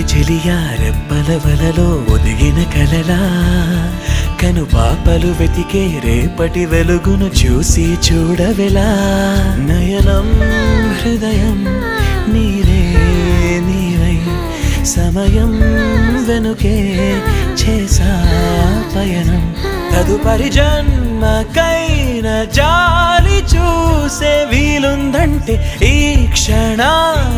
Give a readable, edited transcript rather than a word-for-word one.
చెలియా రెప్పల వలలో ఒదిగిన కలలా కను పాపలు వెతికే రేపటి వెలుగును చూసి చూడవెలా నయనం హృదయం నీరే నీవై సమయం వెనుకే చేసా పయనం తదుపరి జన్మకైన జాలి చూసే వీలుందంటే ఈ క్షణాన